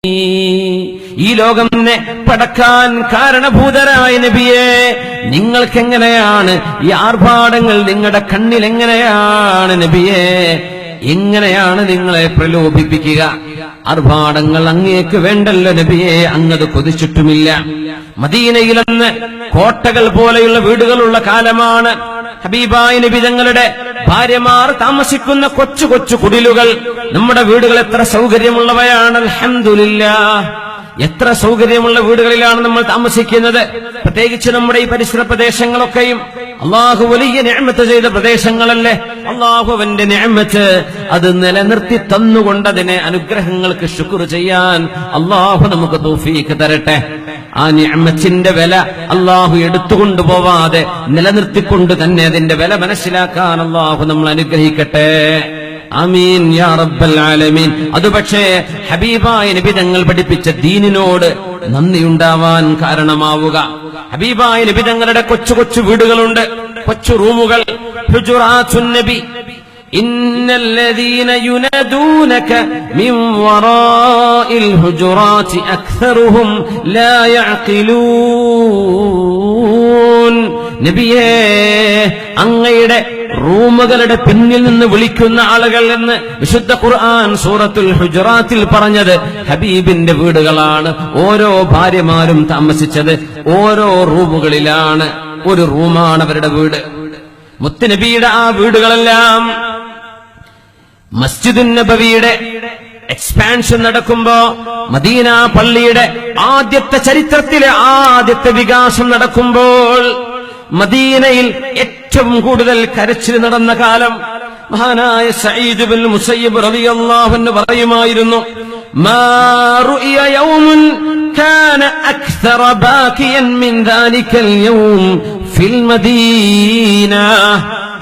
ഈ ലോകം പടക്കാൻ കാരണഭൂതരായ നബിയെ, നിങ്ങൾക്കെങ്ങനെയാണ് ഈ ആർഭാടങ്ങൾ നിങ്ങളുടെ കണ്ണിൽ എങ്ങനെയാണ് നബിയെ? എങ്ങനെയാണ് നിങ്ങളെ പ്രലോഭിപ്പിക്കുക? ആർഭാടങ്ങൾ അങ്ങേക്ക് വേണ്ടല്ലോ നബിയെ, അങ്ങത് കൊതിച്ചിട്ടുമില്ല. മദീനയിലെന്ന് കോട്ടകൾ പോലെയുള്ള വീടുകളുള്ള കാലമാണ്. ഹബീബായ നബി തങ്ങളുടെ ഭാര്യമാർ താമസിക്കുന്ന കൊച്ചു കൊച്ചു കുടിലുകൾ. നമ്മുടെ വീടുകൾ എത്ര സൗകര്യമുള്ളവയാണ്, അൽഹംദുലില്ലാഹ്. എത്ര സൗകര്യമുള്ള വീടുകളിലാണ് നമ്മൾ താമസിക്കുന്നത്. പ്രത്യേകിച്ച് നമ്മുടെ ഈ പരിസര പ്രദേശങ്ങളൊക്കെയും അള്ളാഹു വലിയ നിഅമത്ത് ചെയ്ത പ്രദേശങ്ങളല്ലേ. അള്ളാഹുവിന്റെ നിഅമത്ത് അത് നിലനിർത്തി തന്നുകൊണ്ടതിനെ അനുഗ്രഹങ്ങൾക്ക് ശുക്ർ ചെയ്യാൻ അള്ളാഹു നമുക്ക് തൗഫീഖ് തരട്ടെ. ആ നിഅമത്തിന്റെ വില അള്ളാഹു എടുത്തുകൊണ്ടുപോവാതെ നിലനിർത്തിക്കൊണ്ട് തന്നെ അതിന്റെ വില മനസ്സിലാക്കാൻ അള്ളാഹു നമ്മൾ അനുഗ്രഹിക്കട്ടെ. ആമീൻ യാ റബ്ബൽ ആലമീൻ. അത് പക്ഷേ ഹബീബായ നബി തങ്ങൾ പഠിപ്പിച്ച ദീനിനോട് നന്ദിയുണ്ടാവാൻ കാരണമാവുക. ഹബീബായ നബി തങ്ങളുടെ കൊച്ചു കൊച്ചു വീടുകളുണ്ട്, കൊച്ചു റൂമുകൾ. ഹുജുറാത്തുൻ നബി. ഇന്നല്ലദീന യുനദൂനക മിൻ വറാഇൽ ഹുജുറാത്തി അക്സറുഹും ലാ യഅഖിലൂൻ. നബിയേ, അങ്ങയുടെ റൂമുകളുടെ പിന്നിൽ നിന്ന് വിളിക്കുന്ന ആളുകൾ എന്ന് വിശുദ്ധ ഖുർആൻ സൂറത്തുൽ ഹുജറാത്തിൽ പറഞ്ഞത് ഹബീബിന്റെ വീടുകളാണ്. ഓരോ ഭാര്യമാരും താമസിച്ചത് ഓരോ റൂമുകളിലാണ്. ഒരു റൂമാണ് അവരുടെ വീട്. മുത്തുനബിയുടെ ആ വീടുകളെല്ലാം മസ്ജിദുൻ നബവിയുടെ എക്സ്പാൻഷൻ നടക്കുമ്പോ, മദീന പള്ളിയുടെ ആദ്യത്തെ ചരിത്രത്തിലെ ആദ്യത്തെ വികാസം നടക്കുമ്പോൾ, മദീനയിൽ ഏറ്റവും കൂടുതൽ കരച്ചിൽ നടന്ന കാലം മഹാനായ സഈദ് ബിൻ മുസയ്യിബ് റളിയല്ലാഹു അൻഹു പറയുമായിരുന്നു, മാ റുഇയ യൗമുൻ കാന അക്സറ ബാകിയൻ മിൻ ദാലിക്കൽ യൗം ഫിൽ മദീന.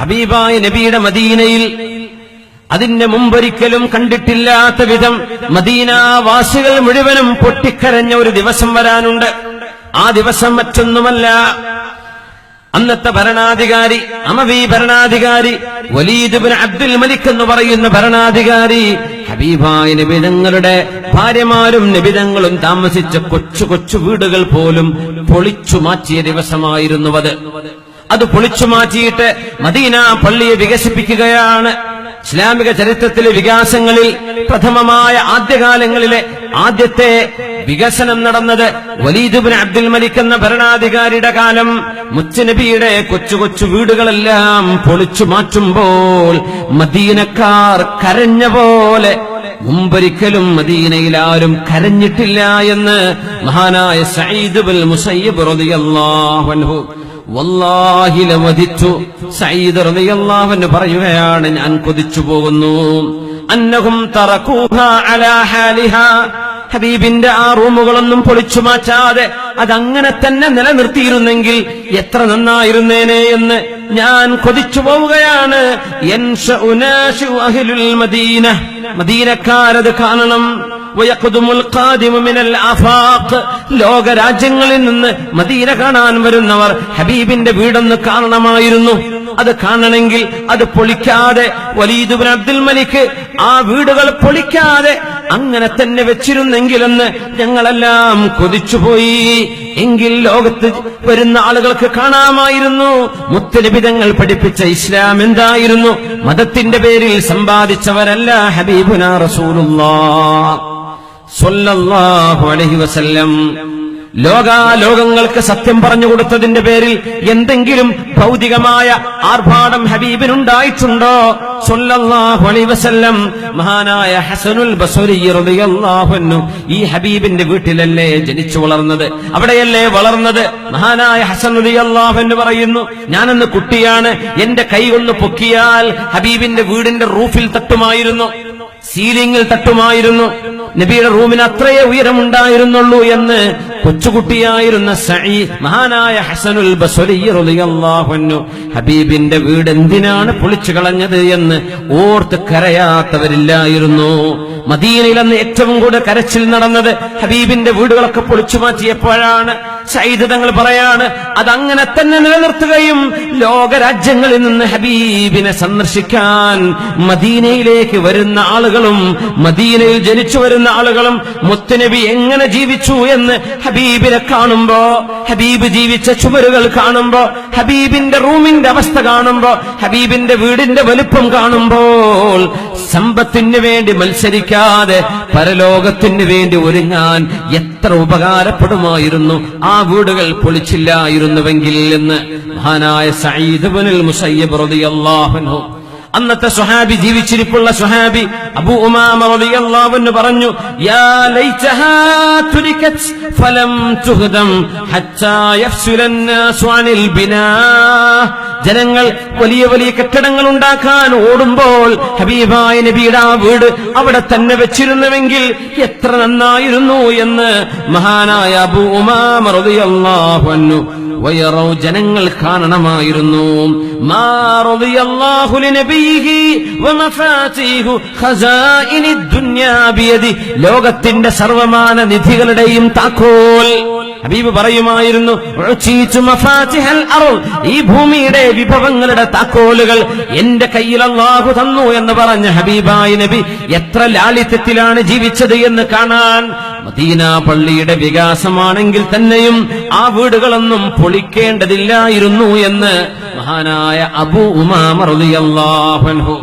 ഹബീബായ നബിയുടെ മദീനയിൽ അതിന്റെ മുമ്പൊരിക്കലും കണ്ടിട്ടില്ലാത്ത വിധം മദീനാവാസികൾ മുഴുവനും പൊട്ടിക്കരഞ്ഞ ഒരു ദിവസം വരാനുണ്ട്. ആ ദിവസം മറ്റൊന്നുമല്ല, അന്നത്തെ ഭരണാധികാരി, അമവി ഭരണാധികാരി വലീദ് ഇബ്നു അബ്ദുൽ മലിക് എന്ന് പറയുന്ന ഭരണാധികാരി ഹബീബായ നബി തങ്ങളുടെ ഭാര്യമാരും നബി തങ്ങളും താമസിച്ച കൊച്ചു കൊച്ചു വീടുകൾ പോലും പൊളിച്ചു മാറ്റിയ ദിവസമായിരുന്നു അത് പൊളിച്ചു മാറ്റിയിട്ട് മദീന പള്ളിയെ വികസിപ്പിക്കുകയാണ്. ഇസ്ലാമിക ചരിത്രത്തിലെ വികാസങ്ങളിൽ പ്രഥമമായ ആദ്യകാലങ്ങളിലെ ആദ്യത്തെ വികസനം നടന്നത് വലീദ് ഇബ്നു അബ്ദുൽ മലിക് എന്ന ഭരണാധികാരിയുടെ കാലം. മുത്തുനബിയുടെ കൊച്ചു കൊച്ചു വീടുകളെല്ലാം പൊളിച്ചു മാറ്റുമ്പോൾ മദീനക്കാർ കരഞ്ഞ പോലെ മുമ്പൊരിക്കലും മദീനയിൽ ആരും കരഞ്ഞിട്ടില്ല എന്ന് മഹാനായ സഈദ് ബിൻ മുസയ്യിബ് റളിയല്ലാഹു അൻഹു വല്ലാഹി ലവദിത്തു. സഈദ് റളിയല്ലാഹു അൻഹു പറയുകയാണ്, ഞാൻ കൊതിച്ചു പോകുന്നു, അന്നഹും തറകൂഹാ അലാ ഹാലിഹാ, ഹബീബിന്റെ ആ റൂമുകളൊന്നും പൊളിച്ചു മാറ്റാതെ അതങ്ങനെ തന്നെ നിലനിർത്തിയിരുന്നെങ്കിൽ എത്ര നന്നായിരുന്നേനെ എന്ന് ഞാൻ കൊതിച്ചു പോവുകയാണ്. മദീന, മദീനക്കാരത് കാണണം. ലോകരാജ്യങ്ങളിൽ നിന്ന് മദീന കാണാൻ വരുന്നവർ ഹബീബിന്റെ വീടൊന്ന് കാണണമായിരുന്നു. അത് കാണണമെങ്കിൽ അത് പൊളിക്കാതെ വലീദ് ഇബ്നു അബ്ദുൽ മലിക് ആ വീടുകൾ പൊളിക്കാതെ അങ്ങനെ തന്നെ വെച്ചിരുന്നെങ്കിലെന്ന് ഞങ്ങളെല്ലാം കൊതിച്ചുപോയി. എങ്കിൽ ലോകത്ത് വരുന്ന ആളുകൾക്ക് കാണാമായിരുന്നു മുത്തുനബി തങ്ങൾ പഠിപ്പിച്ച ഇസ്ലാം എന്തായിരുന്നു. മതത്തിന്റെ പേരിൽ സമ്പാദിച്ചവരല്ല ഹബീബുനാ റസൂലുള്ളാഹ് സ്വല്ലല്ലാഹു അലൈഹി വസല്ലം. ലോകങ്ങൾക്ക് സത്യം പറഞ്ഞു കൊടുത്തതിന്റെ പേരിൽ എന്തെങ്കിലും ഭൗതികമായ ആർഭാടം ഹബീബിനുണ്ടായിട്ടുണ്ടോ? സ്വല്ലല്ലാഹു അലൈഹി വസല്ലം. മഹാനായ ഹസനുൽ ബസ്രി റളിയല്ലാഹു അൻഹു ഈ ഹബീബിന്റെ വീട്ടിലല്ലേ ജനിച്ചു വളർന്നത്, അവിടെയല്ലേ വളർന്നത്. മഹാനായ ഹസൻ റളിയല്ലാഹു അൻഹു പറയുന്നു, ഞാനന്ന് കുട്ടിയാണ്, എന്റെ കൈ ഒന്ന് പൊക്കിയാൽ ഹബീബിന്റെ വീടിന്റെ റൂഫിൽ തട്ടുമായിരുന്നു, സീലിംഗിൽ തട്ടുമായിരുന്നു. നബിയുടെ റൂമിന് അത്രയേ ഉയരമുണ്ടായിരുന്നുള്ളൂ എന്ന് കൊച്ചുകുട്ടിയായിരുന്ന മഹാനായ ഹസനുൽ ബസ്രി റളിയല്ലാഹു അൻഹു ഹബീബിന്റെ വീട് എന്തിനാണ് പൊളിച്ചു കളഞ്ഞത് എന്ന് ഓർത്ത് കരയാത്തവരില്ലായിരുന്നു. മദീനയിൽ അന്ന് ഏറ്റവും കൂടുതൽ കരച്ചിൽ നടന്നത് ഹബീബിന്റെ വീടുകളൊക്കെ പൊളിച്ചു മാറ്റിയപ്പോഴാണ്. സയ്യിദ് തങ്ങൾ പറയാണ്, അതങ്ങനെ തന്നെ നിലനിർത്തുകയും ലോകരാജ്യങ്ങളിൽ നിന്ന് ഹബീബിനെ സന്ദർശിക്കാൻ മദീനയിലേക്ക് വരുന്ന ആളുകളും മദീനയിൽ ജനിച്ചു വരുന്ന ആളുകളും മുത്തുനബി എങ്ങനെ ജീവിച്ചു എന്ന് ഹബീബിനെ കാണുമ്പോ, ഹബീബ് ജീവിച്ച ചുമരുകൾ കാണുമ്പോ, ഹബീബിന്റെ റൂമിന്റെ അവസ്ഥ കാണുമ്പോ, ഹബീബിന്റെ വീടിന്റെ വലുപ്പം കാണുമ്പോൾ സമ്പത്തിന് വേണ്ടി മത്സരിക്കാതെ പരലോകത്തിന് വേണ്ടി ഒരുങ്ങാൻ എത്ര ഉപകാരപ്പെടുമായിരുന്നു ആ വീടുകൾ പൊളിച്ചില്ലായിരുന്നുവെങ്കിൽ എന്ന് മഹാനായ സഈദ് ഇബ്നുൽ മുസയ്യിബ് റളിയല്ലാഹു അൻഹു, അന്നത്തെ സ്വഹാബി, ജീവിച്ചിരിപ്പുള്ള സ്വഹാബി അബൂ ഉമാമ റളിയല്ലാഹു അൻഹു പറഞ്ഞു, യാ ലൈതഹാ തുരികത് ഫലം തുഹദം ഹത്താ യഫ്സുലൻ നാസു അനിൽ ബിനാ. ജനങ്ങൾ വലിയ വലിയ കെട്ടിടങ്ങൾ ഉണ്ടാക്കാൻ ഓടുമ്പോൾ ഹബീബായ നബിയുടെ ആ വീട് അവിടെ തന്നെ വെച്ചിരുന്നുവെങ്കിൽ എത്ര നന്നായിരുന്നു എന്ന് മഹാനായ അബൂ ഉമാമ റളിയല്ലാഹു അൻഹു വയറൗ, ജനങ്ങൾ കാണണമായിരുന്നു. മാ റളിയല്ലാഹു ലിനബിയിഹി വമഫാതിഹു ഖസാഇനി ദുനിയാ ബിയദി. ലോകത്തിന്റെ സർവമാന നിധികളുടെയും താക്കോൽ ഹബീബ് പറയുമായിരുന്നു, ഈ ഭൂമിയുടെ വിഭവങ്ങളുടെ താക്കോലുകൾ എന്റെ കയ്യിൽ അല്ലാഹു തന്നു എന്ന് പറഞ്ഞ ഹബീബായ നബി എത്ര ലാളിത്യത്തിലാണ് ജീവിച്ചത് എന്ന് കാണാൻ. മദീന പള്ളിയുടെ വികാസമാണെങ്കിൽ തന്നെയും ആ വീടുകളൊന്നും പൊളിക്കേണ്ടതില്ലായിരുന്നു എന്ന് മഹാനായ അബൂ ഉമാമ റളിയല്ലാഹു അൻഹു